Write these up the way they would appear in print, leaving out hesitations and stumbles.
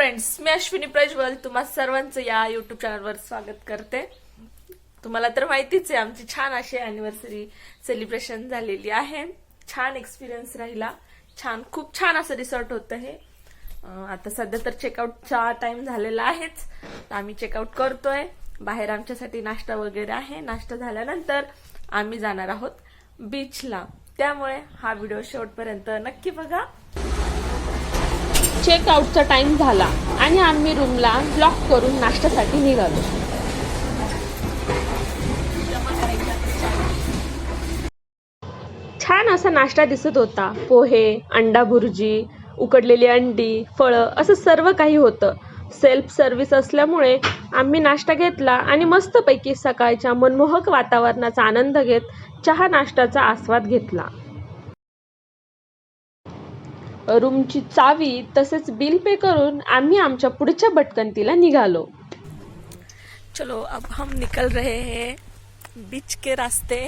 Friends, मी अश्विनी प्रज्वल तुम्हा सर्वांचं या युट्यूब चॅनलवर स्वागत करते। तुम्हाला तर माहितीच आहे आमची छान अशी अॅनिव्हर्सरी सेलिब्रेशन झालेली आहे। छान एक्सपिरियन्स राहिला, खूप छान असं रिसॉर्ट होतं हे। आता सध्या तर चेकआउटचा टाइम झालेला आहेच, तर आम्ही चेकआउट करतोय। बाहेर आमच्यासाठी नाश्ता वगैरे आहे। नाश्ता झाल्यानंतर आम्ही जाणार आहोत बीचला, त्यामुळे हा व्हिडिओ शेवटपर्यंत नक्की बघा। चेकआउटचा टाइम झाला आणि आम्ही रूमला लॉक करून नाश्त्यासाठी निघालो। छान असा नाश्ता दिसत होता। पोहे, अंडा भुर्जी, उकडलेली अंडी, फळं असं सर्व काही होतं। सेल्फ सर्व्हिस असल्यामुळे आम्ही नाश्ता घेतला आणि मस्तपैकी सकाळच्या मनमोहक वातावरणाचा आनंद घेत चहा नाश्त्याचा आस्वाद घेतला। रूमची चावी तसेच बिल पे करून आम्ही आमच्या पुढच्या भटकंतीला निघालो। चलो अब हम निकल रहे हैं बीच के रास्ते,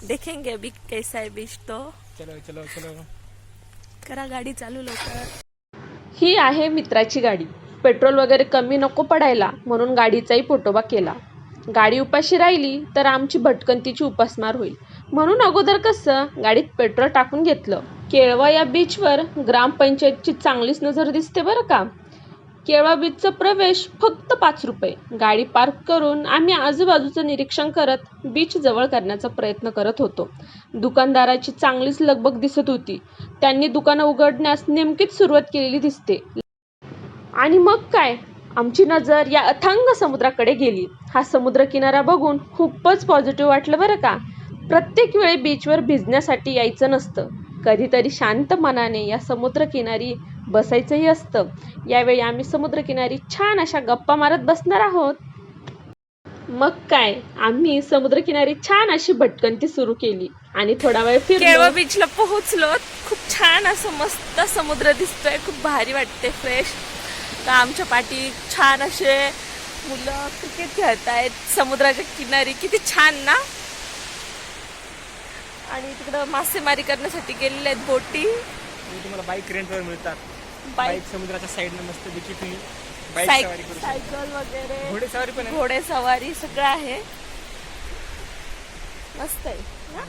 देखेंगे अभी कैसा है बीच। तो चलो चलो चलो, करा गाडी चालू लवकर। ही आहे मित्राची गाडी। पेट्रोल वगैरे कमी नको पडायला म्हणून गाडीचाही पोटोबा केला। गाडी उपाशी राहिली तर आमची भटकंतीची उपासमार होईल, म्हणून अगोदर कसं गाडीत पेट्रोल टाकून घेतलं। केळवा या बीचवर ग्रामपंचायतची चांगलीच नजर दिसते बरं का। केळवा बीचचा प्रवेश फक्त 5 रुपये। गाडी पार्क करून आम्ही आजूबाजूचं निरीक्षण करत बीच जवळ करण्याचा प्रयत्न करत होतो। दुकानदाराची चांगलीच लगबग दिसत होती। त्यांनी दुकानं उघडण्यास नेमकीच सुरुवात केलेली दिसते। आणि मग काय, आमची नजर या अथांग समुद्राकडे गेली। हा समुद्र किनारा बघून खूपच पॉझिटिव्ह वाटलं बरं का। प्रत्येक वेळी बीचवर भिजण्यासाठी यायचं नसतं, कधीतरी शांत मनाने या समुद्रकिनारी बसायचंही असतं। यावेळी आम्ही समुद्रकिनारी छान अशा गप्पा मारत बसणार आहोत। मग काय, आम्ही समुद्रकिनारी छान अशी भटकंती सुरू केली आणि थोडा वेळ फिरलो। केळवा बीचला पोहोचलो। खूप छान असं मस्त समुद्र दिसतोय, खूप भारी वाटते, फ्रेश। तर आमच्या पाठी छान असे मुलं क्रिकेट खेळतायत समुद्राच्या किनारी, किती छान ना। आणि तिकडं मासेमारी करण्यासाठी गेलेले आहेत बोटी। तुम्हाला बाईक रेंटवर मिळतात। बाईक समुद्राच्या साईडने मस्त बिची तुम्ही बाईक सवारी करू शकता। सायकल वगैरे, घोडेसवारी पण आहे। घोडेसवारी सगळं आहे, मस्त आहे ना।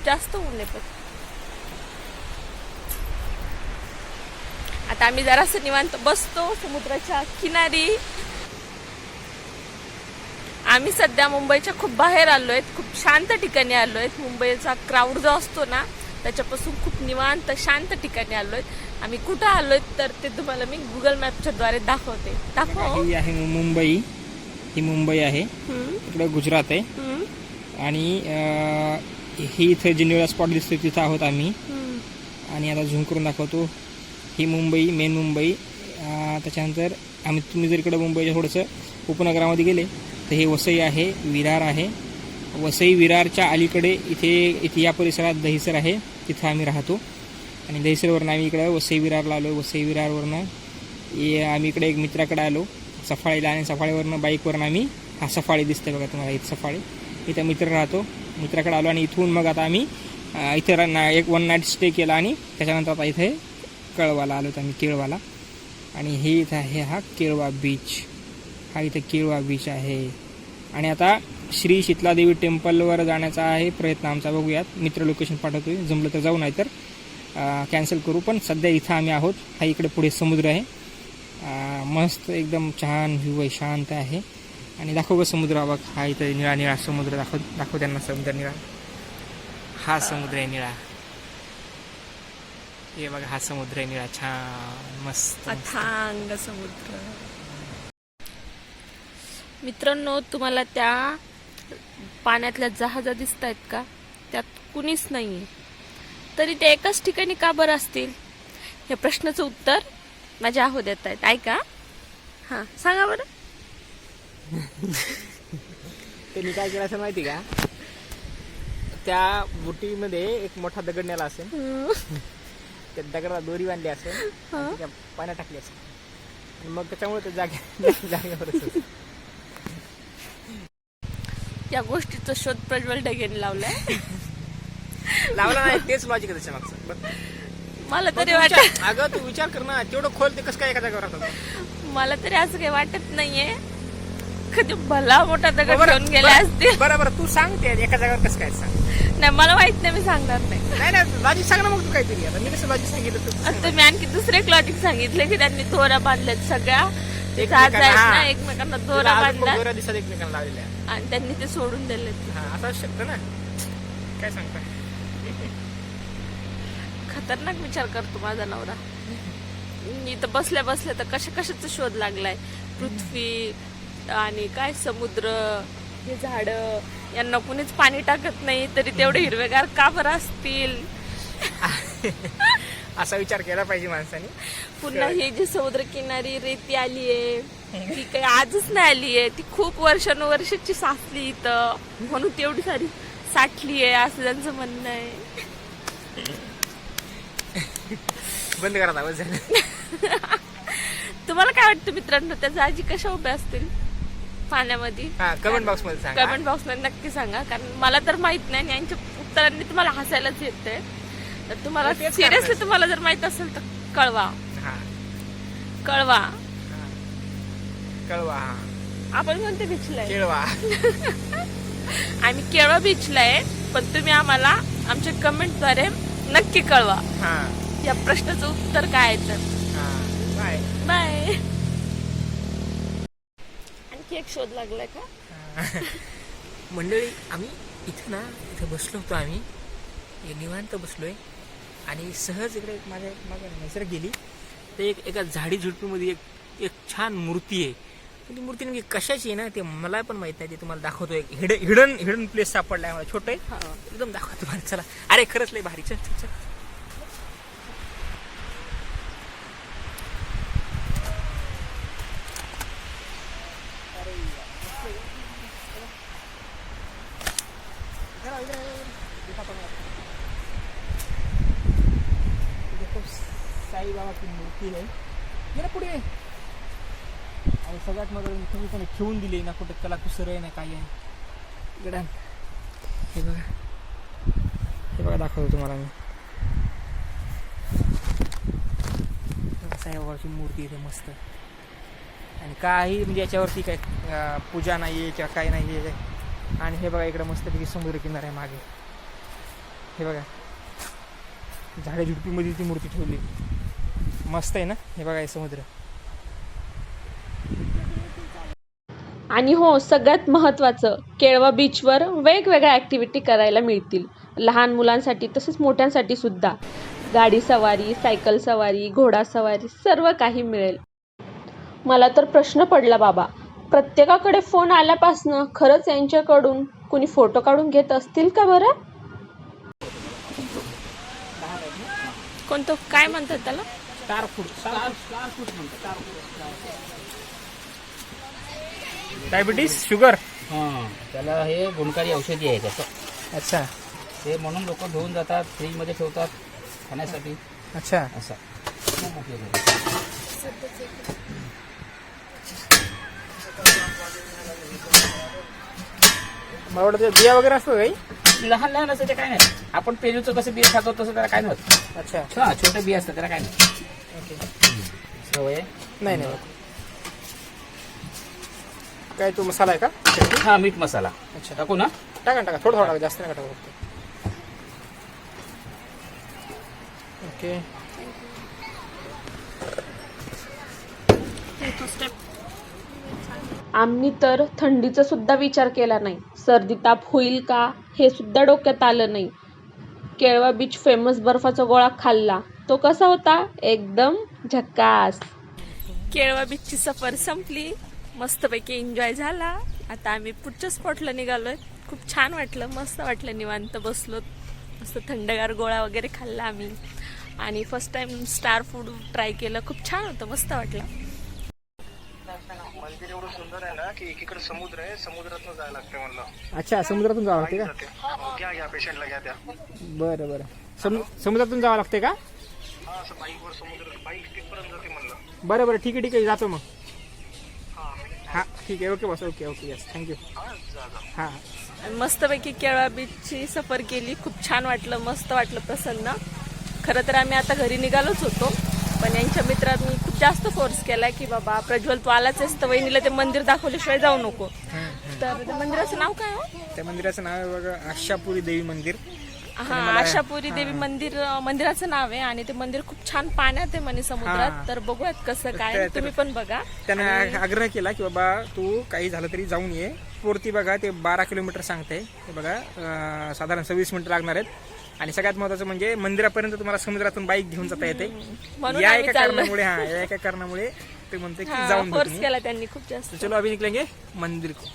जास्त ऊन आहे पण आता आम्ही जरासं निवांत बसतो समुद्राच्या किनारी। आम्ही सध्या मुंबईच्या खूप बाहेर आलोय, खूप शांत ठिकाणी आलोय। मुंबईचा क्राऊड जो असतो ना त्याच्यापासून खूप निवांत शांत ठिकाणी आलोय। आम्ही कुठं आलोय तर ते तुम्हाला मी गुगल मॅपच्या द्वारे दाखवते। ही आहे मुंबई, ही मुंबई आहे, इकडे गुजरात आहे। आणि ही इथे जिनिवरा स्पॉट दिसतोय तिथं आहोत आम्ही। आणि आता झूम करून दाखवतो, ही मुंबई, मेन मुंबई। त्याच्यानंतर तुम्ही जर इकडे मुंबईच्या थोडंसं उपनगरामध्ये गेले तर हे वसई आहे, विरार आहे। वसई विरारच्या अलीकडे इथे या परिसरात दहिसर आहे, तिथं आम्ही राहतो। आणि दहिसरवरून आम्ही इकडं वसई विरारला आलो। वसई विरारवरनं आम्ही इकडे एक मित्राकडे आलो सफाळीला, आणि सफाळीवरनं बाईकवरनं आम्ही, हा सफाळी दिसते बघा तुम्हाला, इथं सफाळी, इथं मित्र राहतो, मित्राकडे आलो। आणि इथून मग आता आम्ही इथं एक 1 नाईट स्टे केला आणि त्याच्यानंतर आता इथे कळवाला आलो आम्ही, केळवाला। आणि हे इथं आहे हा केळवा बीच, हा इथं केळवा बीच आहे। आणि आता श्री शीतलादेवी टेम्पलवर जाण्याचा आहे प्रयत्न आमचा, बघूयात। मित्र लोकेशन पाठवतोय, जमलं तर जाऊ, नाही तर कॅन्सल करू। पण सध्या इथं आम्ही आहोत। हा इकडे पुढे समुद्र आहे, मस्त एकदम छान व्ह्यू आहे, शांत आहे। आणि दाखव समुद्र, बघ हा इथं निळा निळा समुद्र, दाखव त्यांना समुद्र निळा, हा समुद्र आहे निळा, हे बघा हा समुद्र आहे निळा, छान मस्त अथांग समुद्र। मित्रांनो, तुम्हाला त्या पाण्यातल्या जहाजा दिसत आहेत का, त्यात कुणीच नाहीये, तरी ते एकाच ठिकाणी का बरं असतील, या प्रश्नाचं उत्तर माझ्या आहो देत आहेत, ऐका। हा, सांगा बरं। त्यांनी काय केलं असं माहिती का, त्या बोटीमध्ये एक मोठा दगड नेला असेल, त्या दगडाला दोरी बांधली असेल, त्या पाण्यात टाकली असेल, आणि मग त्याच्यामुळे ते जागेवर या गोष्टीचा शोध प्रज्वल ढगेने लावलाय। लावला नाही, तेच लॉजिक आहे त्याच्या मागचं। मला मग तरी तू वाटत विचार- अगं तू विचार कर ना, तेवढं खोल ते कसं काय एका जागेवर राहतात. मला तरी असं काही वाटत नाहीये. कधी भला मोठा दगड बरं, घेऊन गेले असतील. बरं तू सांग ते एका जागेवर कसं काय सांग. नाही मला माहित नाही, मी सांगणार नाही. नाही लॉजिक सांग ना मग तू काहीतरी. आता मी कसं लॉजिक सांगितलं तू आता तुम्ही आणखी दुसरे एक लॉजिक सांगितले की त्यांनी दोरा बांधल्यात सगळ्या एकमेकांना, आहेत हा. ना, एकमेकांना दोरा बांधला दोऱ्या दिसत एकमेकांना लावलेल्या. आणि त्यांनी ते सोडून दिले. हा असं असू शकतं ना. काय सांगता. खतरनाक विचार करतो माझा नवरा. मी तर बसल्या बसल्या तर कशाचा शोध लागलाय. पृथ्वी आणि काय समुद्र, हे झाड, यांना कुणीच पाणी टाकत नाही तरी तेवढे हिरवेगार का बरं असतील. असा विचार केला पाहिजे माणसाने. पुन्हा ही जी समुद्र किनारी रेती आलीये ती काही आजच नाही आलीये, ती खूप वर्षानुवर्षाची साचली इथं, म्हणून तेवढी सारी साठली आहे असं त्यांचं म्हणणं आहे. बंद करा आवाज झाला. तुम्हाला काय वाटतं मित्रांनो, त्याच्या आजी कशा उभ्या असतील पाण्यामध्ये? हा कमेंट बॉक्स मध्ये सांगा. कमेंट बॉक्स मध्ये नक्की सांगा, कारण मला तर माहित नाही आणि यांच्या उत्तरांनी तुम्हाला हसायलाच येते. तर तुम्हाला तेच सिरियसली कारण. तुम्हाला जर माहित असेल तर कळवा. हा कळवा. कळवा. आपण कोणत्या बीचला आहे? केळवा. आम्ही केळवा बीचला आहे, पण तुम्ही आम्हाला आमच्या कमेंटद्वारे नक्की कळवा हा या प्रश्नाचं उत्तर काय आहे. तर हा बाय. बाय. आणखी एक शोध लागलाय का? मंडळी आम्ही इथं बसलो होतो. आम्ही निवांत बसलोय आणि सहज इकडे माझ्या नजर गेली तर एका झाडी झुडपीमध्ये एक छान मूर्ती आहे. पण ती मूर्ती नेमकी कशाची आहे ना ते मला पण माहित नाही. ते तुम्हाला दाखवतो. एक हिडन प्लेस सापडलाय मला. छोटं आहे एकदम, दाखवतो तुम्हाला. चला. अरे खरंच लय भारी. चल चल चल. साईबाबा की मूर्ती आहे. गेला पुढे आणि सगळ्यात मग तुम्ही कोणी ठेवून दिली ना, कुठे त्याला कुसर आहे ना काय आहे. इकडे हे बघा दाखवतो तुम्हाला मी. साईबाबाची मूर्ती इथे मस्त आणि काही म्हणजे याच्यावरती काय पूजा नाही आहे किंवा काही नाही आहे. आणि हे बघा इकडे मस्तपैकी समुद्र किनारा आहे मागे. हे बघा झाडे झुडपीमध्ये ती मूर्ती ठेवली. मस्त आहे ना. हे बघा हे समुद्र. आणि हो, सगळ्यात महत्त्वाचं, केळवा बीचवर वेगवेगळ्या ॲक्टिव्हिटी करायला मिळतील. लहान मुलांसाठी तसेच मोठ्यांसाठी सुद्धा. गाडी सवारी, सायकल सवारी, घोडा सवारी, सर्व काही मिळेल. मला तर प्रश्न पडला बाबा, प्रत्येकाकडे फोन आल्यापासनं खरंच यांच्याकडून कुणी फोटो काढून घेत असतील का बरं? कोणतं काय म्हणतात त्याला? स्टार फूड म्हणतात. Diabetes, sugar. हां, त्याला हे गुणकारी औषधी आहे त्याचं. अच्छा ते म्हणून लोक घेऊन जातात, फ्रीजमध्ये ठेवतात खाण्यासाठी. अच्छा. असं खूप उपयोग आहे. मला वाटतं बिया वगैरे असतो काही. लहान लहान असं ते काय नाही. आपण पेरूचं कसं बिया खातो तसं त्याला काय नव्हतं. अच्छा. हा, छोटे बिया असतात त्याला काय नाही. ओके. सवय आहे. नाही काय तो मसाला आहे का? हा, मीठ मसाला. अच्छा टाकू ना? टाका थोडं टाका, जास्त नाही टाका फक्त. ओके. आम्ही तर थंडीचा सुद्धा विचार केला नाही. सर्दी ताप होईल का हे सुद्धा डोक्यात आलं नाही. केळवा बीच फेमस बर्फाचा गोळा खाल्ला. तो कसा होता? एकदम झकास. केळवा बीचची सफर संपली. मस्तपैकी एन्जॉय झाला. आता आम्ही पुढच्या स्पॉटला निघालोय. खूप छान वाटलं, मस्त वाटलं, निवांत बसलो, मस्त थंडगार गोळा वगैरे खाल्ला आम्ही. आणि first time star food try केलं. खूप छान होतं, मस्त वाटलं. मंदिर एवढं सुंदर आहे ना की एकीकडे समुद्र आहे, समुद्रातून जायला लागते म्हणलं. अच्छा, समुद्रातून जावं लागते का? घ्या पेशंटला घ्या त्या. बरं समुद्रातून जावं लागते का? हा, असं बाईकवर समुद्र, बाईक तिथपर्यंत जाते म्हणलं. बरं ठीक आहे जातो मग. हा हां ठीक आहे. ओके बस. Okay yes thank you. हा जा जा. हां मस्तपैकी केळवा बीचची सफर केली. खूप छान वाटलं, मस्त वाटलं, प्रसन्न. खरं तर आम्ही आता घरी निघालोच होतो, पण यांच्या मित्रांनी खूप जास्त फोर्स केलाय की बाबा प्रज्वल तू आलाच आहेस तर वहिनीला ते मंदिर दाखवल्याशिवाय जाऊ नको. तर त्या मंदिराचं नाव काय हो? त्या मंदिराचं नाव आहे बघा आशापुरी देवी मंदिर. हा, आशापुरी देवी मंदिराचं नाव आहे आणि ते मंदिर खूप छान पाण्यात आहे म्हणे समुद्रात. तर बघूयात कसं काय, तुम्ही पण बघा. त्याने आग्रह केला की बाबा तू काही झालं तरी जाऊन ये. वरती बघा ते 12 किलोमीटर सांगते, ते बघा साधारण 26 मिनिटं लागणार आहेत. आणि सगळ्यात महत्वाचं म्हणजे मंदिरापर्यंत तुम्हाला समुद्रातून बाईक घेऊन जाता येते. या एका कारणामुळे ते म्हणते की जाऊन फोर्स केला त्यांनी खूप जास्त. चलो अभी निकलेंगे मंदिर को.